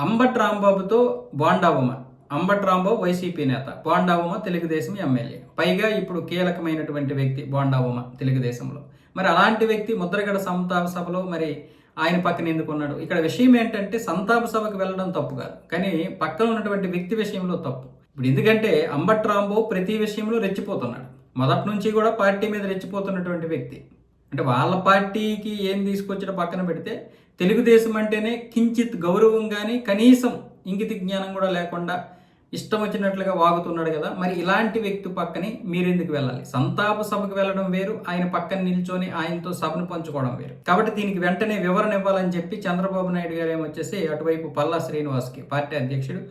Ambati రాంబాబుతో bonda Uma. Ambati Rambabu YCP నేత, bonda Uma Telugu Desam MLA. పైగా ఇప్పుడు కీలకమైనటువంటి వ్యక్తి బోండా ఉమ తెలుగుదేశంలో. మరి అలాంటి వ్యక్తి ముద్రగడ సంతాప సభలో మరి ఆయన పక్కన ఎందుకున్నాడు? ఇక్కడ విషయం ఏంటంటే సంతాప సభకు వెళ్ళడం తప్పు కాదు, కానీ పక్కన ఉన్నటువంటి వ్యక్తి విషయంలో తప్పు. ఇప్పుడు ఎందుకంటే అంబటి రాంబాబు ప్రతి విషయంలో రెచ్చిపోతున్నాడు. మొదటి నుంచి కూడా పార్టీ మీద రెచ్చిపోతున్నటువంటి వ్యక్తి. అంటే వాళ్ళ పార్టీకి ఏం తీసుకొచ్చడం పక్కన పెడితే తెలుగుదేశం అంటేనే కించిత్ గౌరవం కానీ కనీసం ఇంగిత జ్ఞానం కూడా లేకుండా ఇష్టం వచ్చినట్లుగా వాగుతున్నాడు కదా. మరి ఇలాంటి వ్యక్తి పక్కని మీరెందుకు వెళ్ళాలి? సంతాప సభకు వెళ్ళడం వేరు, ఆయన పక్కన నిల్చొని ఆయనతో సభను పంచుకోవడం వేరు. కాబట్టి దీనికి వెంటనే వివరణ ఇవ్వాలని చెప్పి చంద్రబాబు నాయుడు గారు ఏమొచ్చేసి అటువైపు పల్లా శ్రీనివాస్కి పార్టీ అధ్యక్షుడు,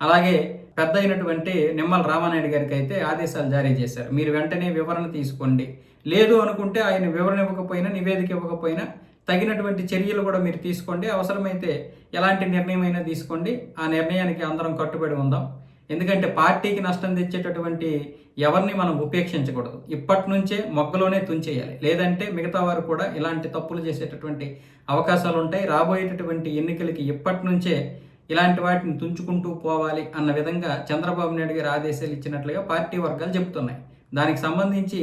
అలాగే పెద్ద అయినటువంటి నిమ్మల రామానాయుడు గారికి అయితే ఆదేశాలు జారీ చేశారు. మీరు వెంటనే వివరణ తీసుకోండి, లేదు అనుకుంటే ఆయన వివరణ ఇవ్వకపోయినా నివేదిక ఇవ్వకపోయినా తగినటువంటి చర్యలు కూడా మీరు తీసుకోండి, అవసరమైతే ఎలాంటి నిర్ణయం అయినా తీసుకోండి, ఆ నిర్ణయానికి అందరం కట్టుబడి ఉందాం. ఎందుకంటే పార్టీకి నష్టం తెచ్చేటటువంటి ఎవరిని మనం ఉపేక్షించకూడదు. ఇప్పటి నుంచే మొగ్గలోనే తుంచేయాలి, లేదంటే మిగతా వారు కూడా ఇలాంటి తప్పులు చేసేటటువంటి అవకాశాలు ఉంటాయి. రాబోయేటటువంటి ఎన్నికలకి ఇప్పటి నుంచే ఇలాంటి వాటిని తుంచుకుంటూ పోవాలి అన్న విధంగా చంద్రబాబు నాయుడు గారు ఆదేశాలు ఇచ్చినట్లుగా పార్టీ వర్గాలు చెబుతున్నాయి. దానికి సంబంధించి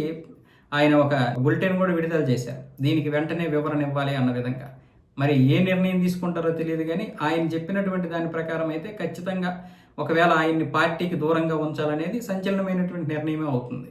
ఆయన ఒక బులెటిన్ కూడా విడుదల చేశారు, దీనికి వెంటనే వివరణ ఇవ్వాలి అన్న విధంగా. మరి ఏ నిర్ణయం తీసుకుంటారో తెలియదు, కానీ ఆయన చెప్పినటువంటి దాని ప్రకారం అయితే ఖచ్చితంగా ఒకవేళ ఆయన్ని పార్టీకి దూరంగా ఉంచాలనేది సంచలనమైనటువంటి నిర్ణయమే అవుతుంది.